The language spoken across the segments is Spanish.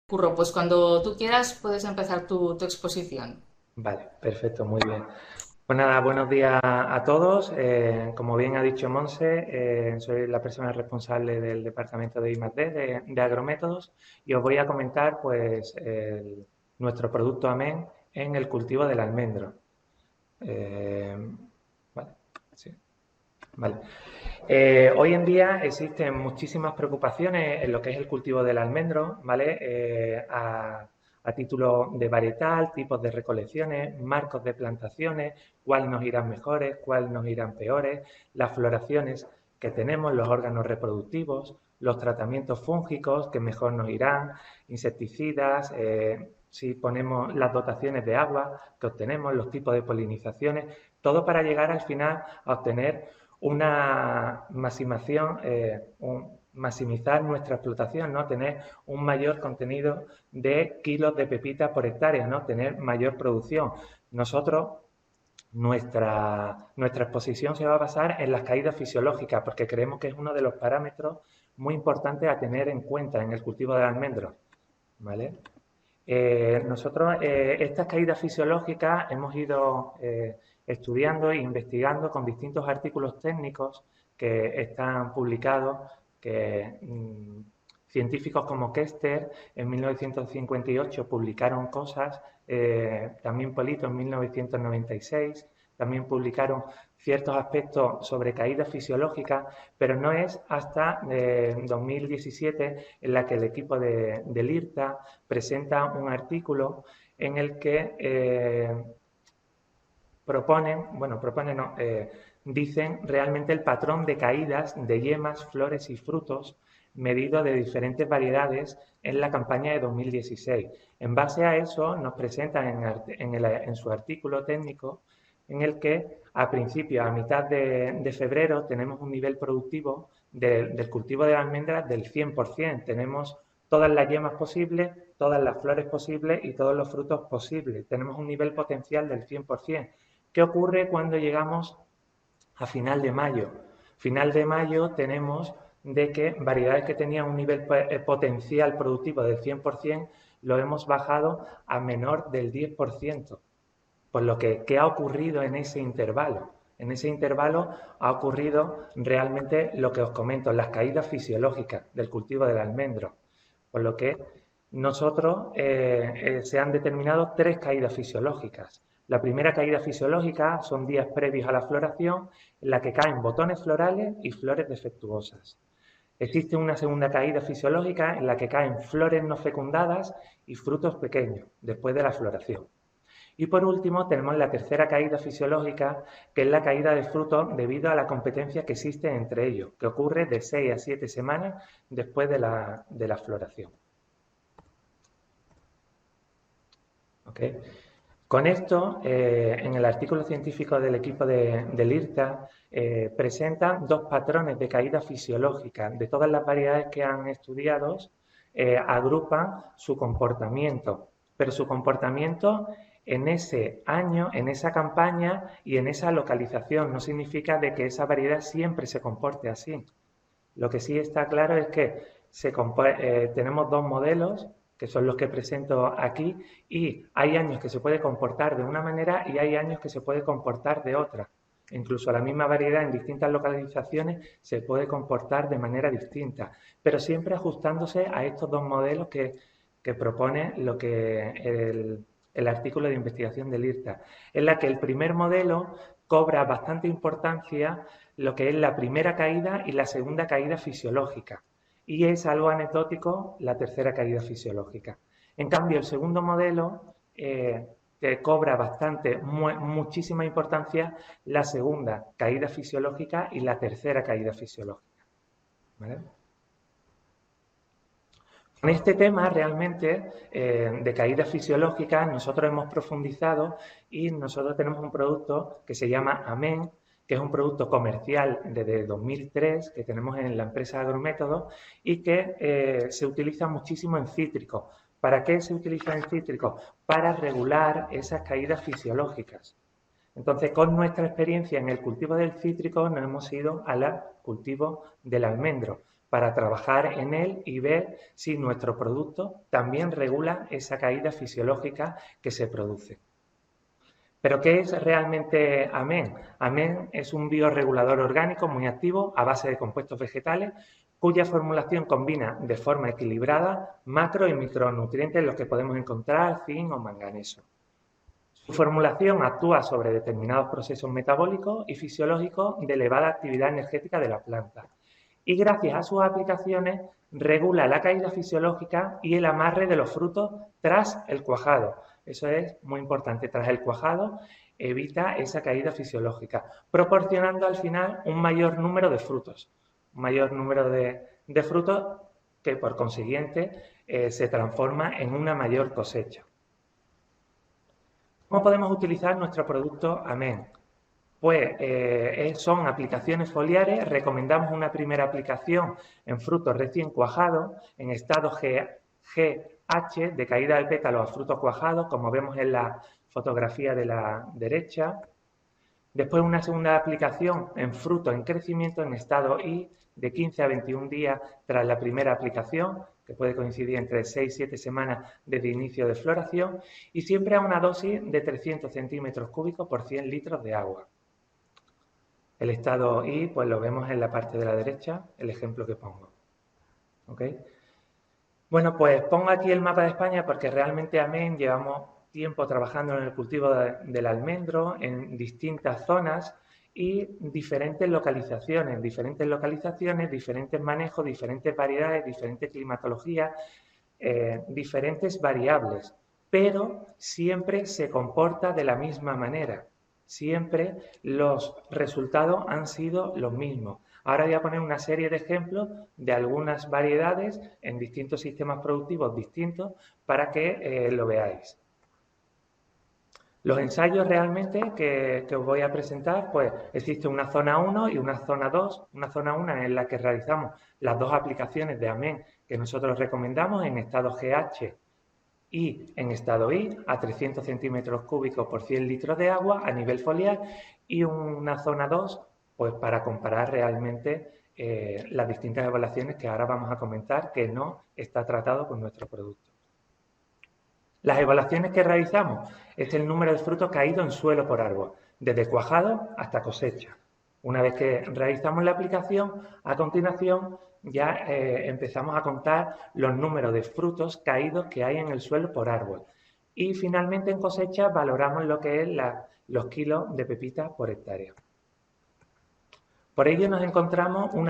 Curro, pues cuando tú quieras puedes empezar tu exposición. Vale, perfecto, muy bien. Pues nada, buenos días a todos. Como bien ha dicho Monse, soy la persona responsable del departamento de I+D de Agrométodos y os voy a comentar pues nuestro producto AMEN en el cultivo del almendro. Eh, vale, sí, vale. Hoy en día existen muchísimas preocupaciones en lo que es el cultivo del almendro, ¿vale? A título de varietal, tipos de recolecciones, marcos de plantaciones, cuál nos irán mejores, cuál nos irán peores, las floraciones que tenemos, los órganos reproductivos, los tratamientos fúngicos que mejor nos irán, insecticidas, si ponemos las dotaciones de agua que obtenemos, los tipos de polinizaciones, todo para llegar al final a obtener una maximación, maximizar nuestra explotación, ¿no? Tener un mayor contenido de kilos de pepita por hectárea, ¿no? Tener mayor producción. Nosotros, nuestra exposición se va a basar en las caídas fisiológicas, porque creemos que es uno de los parámetros muy importantes a tener en cuenta en el cultivo de almendros, ¿vale? Nosotros estas caídas fisiológicas hemos ido estudiando e investigando con distintos artículos técnicos que están publicados, que científicos como Kester en 1958 publicaron cosas, también Polito en 1996, también publicaron ciertos aspectos sobre caídas fisiológicas, pero no es hasta 2017 en la que el equipo del IRTA presenta un artículo en el que dicen realmente el patrón de caídas de yemas, flores y frutos medido de diferentes variedades en la campaña de 2016. En base a eso nos presentan en su artículo técnico en el que a principios, a mitad de febrero, tenemos un nivel productivo del cultivo de almendras del 100%. Tenemos todas las yemas posibles, todas las flores posibles y todos los frutos posibles. Tenemos un nivel potencial del 100%. ¿Qué ocurre cuando llegamos a final de mayo? Final de mayo tenemos de que variedades que tenían un nivel potencial productivo del 100% lo hemos bajado a menor del 10%. Por lo que, ¿qué ha ocurrido en ese intervalo? En ese intervalo ha ocurrido realmente lo que os comento, las caídas fisiológicas del cultivo del almendro. Por lo que nosotros se han determinado tres caídas fisiológicas. La primera caída fisiológica son días previos a la floración en la que caen botones florales y flores defectuosas. Existe una segunda caída fisiológica en la que caen flores no fecundadas y frutos pequeños después de la floración. Y por último, tenemos la tercera caída fisiológica, que es la caída de frutos debido a la competencia que existe entre ellos, que ocurre de 6 a 7 semanas después de la floración. ¿Okay? Con esto, en el artículo científico del equipo del IRTA, presentan dos patrones de caída fisiológica. De todas las variedades que han estudiado, agrupan su comportamiento, pero su comportamiento en ese año, en esa campaña y en esa localización. No significa de que esa variedad siempre se comporte así. Lo que sí está claro es que tenemos dos modelos, que son los que presento aquí, y hay años que se puede comportar de una manera y hay años que se puede comportar de otra. Incluso la misma variedad en distintas localizaciones se puede comportar de manera distinta, pero siempre ajustándose a estos dos modelos que propone lo que el artículo de investigación del IRTA, en la que el primer modelo cobra bastante importancia lo que es la primera caída y la segunda caída fisiológica. Y es algo anecdótico la tercera caída fisiológica. En cambio, el segundo modelo que cobra muchísima importancia la segunda caída fisiológica y la tercera caída fisiológica. ¿Vale? Con este tema realmente de caídas fisiológicas nosotros hemos profundizado y nosotros tenemos un producto que se llama Amen, que es un producto comercial desde 2003 que tenemos en la empresa Agrométodos y que se utiliza muchísimo en cítricos. ¿Para qué se utiliza en cítricos? Para regular esas caídas fisiológicas. Entonces, con nuestra experiencia en el cultivo del cítrico, nos hemos ido al cultivo del almendro para trabajar en él y ver si nuestro producto también regula esa caída fisiológica que se produce. ¿Pero qué es realmente Amen? Amen es un bioregulador orgánico muy activo a base de compuestos vegetales cuya formulación combina de forma equilibrada macro y micronutrientes en los que podemos encontrar zinc o manganeso. Su formulación actúa sobre determinados procesos metabólicos y fisiológicos de elevada actividad energética de la planta y gracias a sus aplicaciones regula la caída fisiológica y el amarre de los frutos tras el cuajado. Eso es muy importante, tras el cuajado evita esa caída fisiológica, proporcionando al final un mayor número de frutos, un mayor número de frutos que por consiguiente se transforma en una mayor cosecha. ¿Cómo podemos utilizar nuestro producto Amen? Pues son aplicaciones foliares. Recomendamos una primera aplicación en frutos recién cuajados, en estado GH, de caída del pétalo a frutos cuajados, como vemos en la fotografía de la derecha. Después una segunda aplicación en frutos en crecimiento en estado I, de 15 a 21 días tras la primera aplicación, que puede coincidir entre 6 y 7 semanas desde inicio de floración, y siempre a una dosis de 300 centímetros cúbicos por 100 litros de agua. El estado I, pues lo vemos en la parte de la derecha, el ejemplo que pongo. ¿Ok? Bueno, pues pongo aquí el mapa de España porque realmente Amen llevamos tiempo trabajando en el cultivo del almendro en distintas zonas y diferentes localizaciones, diferentes manejos, diferentes variedades, diferentes climatologías, diferentes variables, pero siempre se comporta de la misma manera. Siempre los resultados han sido los mismos. Ahora voy a poner una serie de ejemplos de algunas variedades en distintos sistemas productivos distintos para que lo veáis. Los ensayos realmente que os voy a presentar, pues existe una zona 1 y una zona 2. Una zona 1 en la que realizamos las dos aplicaciones de Amen que nosotros recomendamos en estado GH y en estado I a 300 centímetros cúbicos por 100 litros de agua a nivel foliar, y una zona 2 pues para comparar realmente las distintas evaluaciones que ahora vamos a comentar que no está tratado con nuestro producto. Las evaluaciones que realizamos es el número de frutos caídos en suelo por árbol, desde cuajado hasta cosecha. Una vez que realizamos la aplicación, a continuación ya empezamos a contar los números de frutos caídos que hay en el suelo por árbol. Y finalmente en cosecha valoramos lo que es los kilos de pepitas por hectárea. Por ello nos encontramos un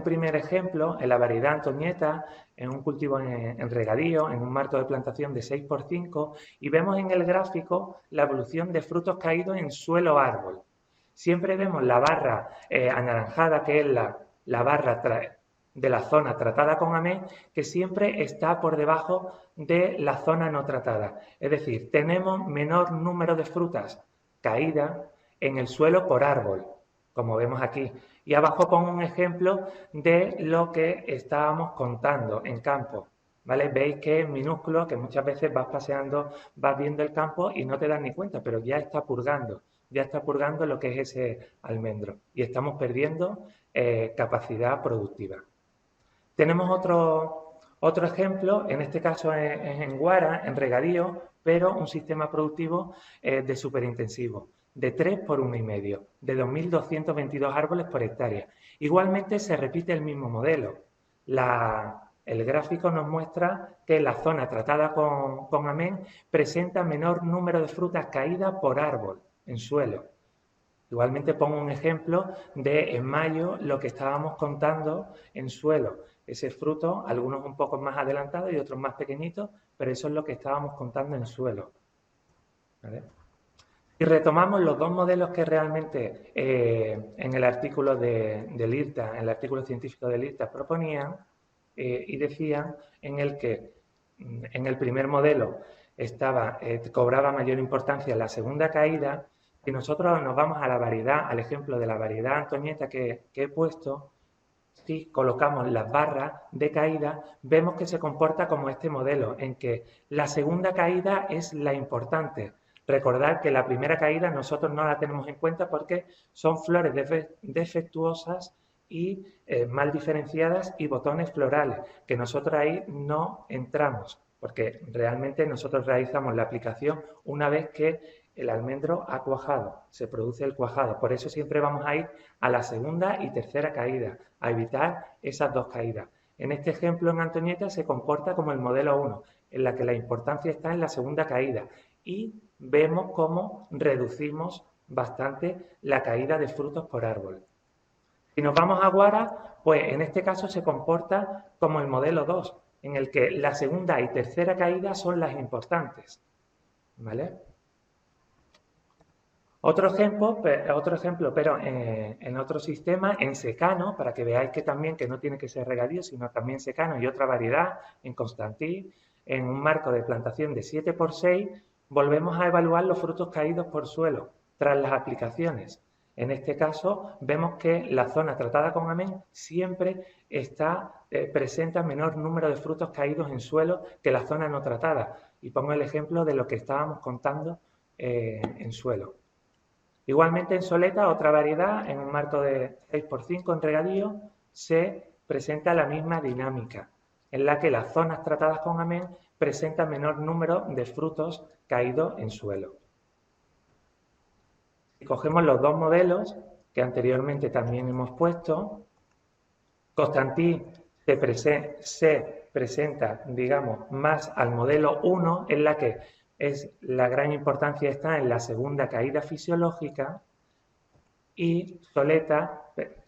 primer ejemplo en la variedad Antonieta, en un cultivo en regadío, en un marco de plantación de 6×5, y vemos en el gráfico la evolución de frutos caídos en suelo árbol. Siempre vemos la barra anaranjada, que es la barra de la zona tratada con Amen, que siempre está por debajo de la zona no tratada. Es decir, tenemos menor número de frutas caídas en el suelo por árbol, como vemos aquí. Y abajo pongo un ejemplo de lo que estábamos contando en campo, ¿vale? Veis que es minúsculo, que muchas veces vas paseando, vas viendo el campo y no te das ni cuenta, pero ya está purgando lo que es ese almendro y estamos perdiendo capacidad productiva. Tenemos otro ejemplo, en este caso es en Guara, en regadío, pero un sistema productivo de superintensivo, de 3 por 1,5, de 2.222 árboles por hectárea. Igualmente se repite el mismo modelo. El gráfico nos muestra que la zona tratada con Amen presenta menor número de frutas caídas por árbol en suelo. Igualmente pongo un ejemplo de en mayo lo que estábamos contando en suelo. Ese fruto, algunos un poco más adelantados y otros más pequeñitos, pero eso es lo que estábamos contando en suelo. ¿Vale? Y retomamos los dos modelos que realmente en el artículo del IRTA, en el artículo científico del IRTA proponían y decían en el que en el primer modelo cobraba mayor importancia la segunda caída. Si nosotros nos vamos a la variedad, al ejemplo de la variedad Antonieta que he puesto, si colocamos las barras de caída, vemos que se comporta como este modelo, en que la segunda caída es la importante. Recordad que la primera caída nosotros no la tenemos en cuenta porque son flores defectuosas y mal diferenciadas y botones florales, que nosotros ahí no entramos, porque realmente nosotros realizamos la aplicación una vez que el almendro ha cuajado, se produce el cuajado. Por eso siempre vamos a ir a la segunda y tercera caída, a evitar esas dos caídas. En este ejemplo en Antonieta se comporta como el modelo 1, en la que la importancia está en la segunda caída y vemos cómo reducimos bastante la caída de frutos por árbol. Si nos vamos a Guara, pues en este caso se comporta como el modelo 2, en el que la segunda y tercera caída son las importantes. ¿Vale? Otro ejemplo, pero en otro sistema, en secano, para que veáis que también que no tiene que ser regadío, sino también secano y otra variedad, en Constantí, en un marco de plantación de 7×6, volvemos a evaluar los frutos caídos por suelo tras las aplicaciones. En este caso, vemos que la zona tratada con amén siempre presenta menor número de frutos caídos en suelo que la zona no tratada. Y pongo el ejemplo de lo que estábamos contando en suelo. Igualmente en Soleta, otra variedad, en un marco de 6×5 en regadío, se presenta la misma dinámica, en la que las zonas tratadas con amén presentan menor número de frutos caídos en suelo. Si cogemos los dos modelos que anteriormente también hemos puesto, Constantí se presenta, digamos, más al modelo 1, en la que la gran importancia está en la segunda caída fisiológica, y Soleta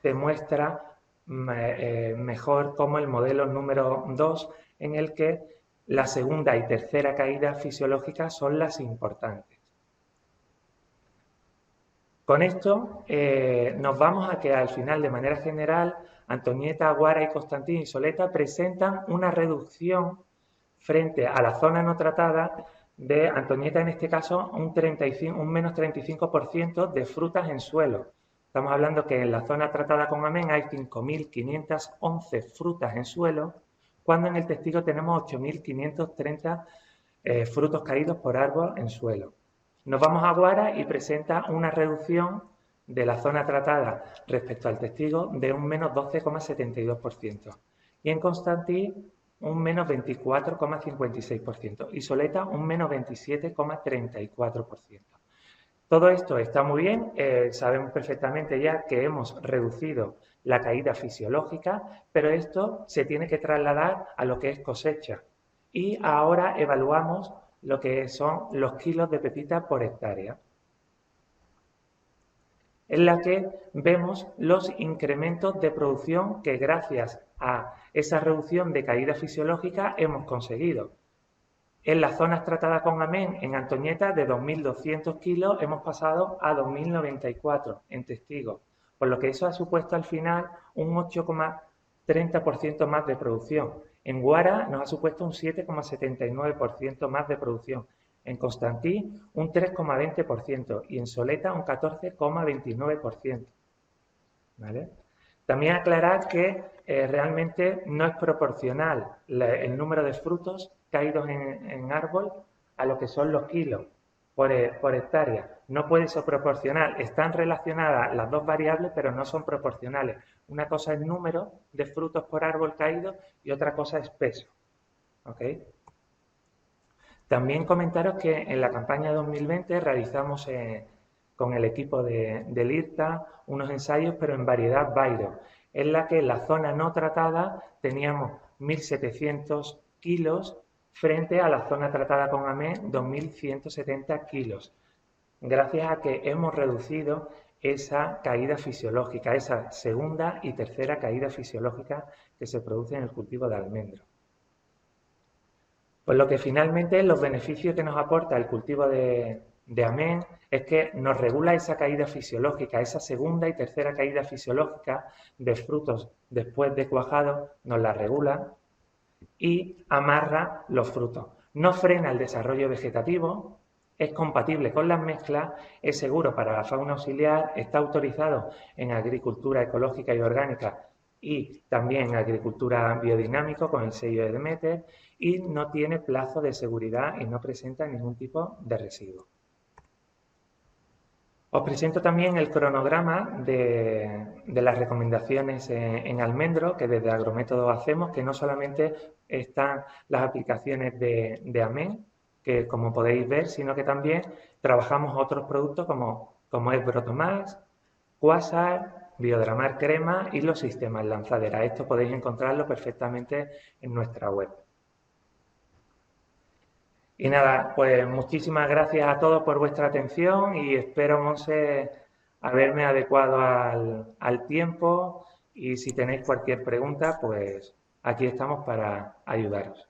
te muestra mejor como el modelo número 2, en el que la segunda y tercera caída fisiológica son las importantes. Con esto nos vamos a que al final, de manera general, Antonieta, Guara y Constantí y Soleta presentan una reducción frente a la zona no tratada de Antonieta, en este caso, un menos 35% de frutas en suelo. Estamos hablando que en la zona tratada con amén hay 5.511 frutas en suelo, cuando en el testigo tenemos 8.530 frutos caídos por árbol en suelo. Nos vamos a Guara y presenta una reducción de la zona tratada respecto al testigo de un menos 12,72%. Y en Constantí un menos 24,56%. Y Soleta un menos 27,34%. Todo esto está muy bien, sabemos perfectamente ya que hemos reducido la caída fisiológica, pero esto se tiene que trasladar a lo que es cosecha. Y ahora evaluamos lo que son los kilos de pepita por hectárea, en la que vemos los incrementos de producción que gracias a esa reducción de caída fisiológica hemos conseguido. En las zonas tratadas con amén, en Antonieta, de 2.200 kilos hemos pasado a 2.094 en testigos, por lo que eso ha supuesto al final un 8,30% más de producción. En Guara nos ha supuesto un 7,79% más de producción. En Constantí un 3,20% y en Soleta un 14,29%. ¿Vale? También aclarar que realmente no es proporcional el número de frutos caídos en árbol a lo que son los kilos por hectárea. No puede ser proporcional. Están relacionadas las dos variables, pero no son proporcionales. Una cosa es número de frutos por árbol caído y otra cosa es peso. ¿Ok? También comentaros que en la campaña 2020 realizamos con el equipo del IRTA unos ensayos, pero en variedad Bairo, en la que en la zona no tratada teníamos 1.700 kilos frente a la zona tratada con amén 2.170 kilos, gracias a que hemos reducido esa caída fisiológica, esa segunda y tercera caída fisiológica que se produce en el cultivo de almendro. Pues lo que finalmente los beneficios que nos aporta el cultivo de amén es que nos regula esa caída fisiológica, esa segunda y tercera caída fisiológica de frutos después de cuajado, nos la regula y amarra los frutos. No frena el desarrollo vegetativo, es compatible con las mezclas, es seguro para la fauna auxiliar, está autorizado en agricultura ecológica y orgánica y también en agricultura biodinámica con el sello de Demeter y no tiene plazo de seguridad y no presenta ningún tipo de residuo. Os presento también el cronograma de las recomendaciones en almendro que desde Agrométodo hacemos, que no solamente están las aplicaciones de AMEN, que como podéis ver, sino que también trabajamos otros productos como es Brotomax, Quasar, Biodramar Crema y los sistemas lanzadera. Esto podéis encontrarlo perfectamente en nuestra web. Y nada, pues muchísimas gracias a todos por vuestra atención y espero, Monse, haberme adecuado al tiempo y si tenéis cualquier pregunta, pues aquí estamos para ayudaros.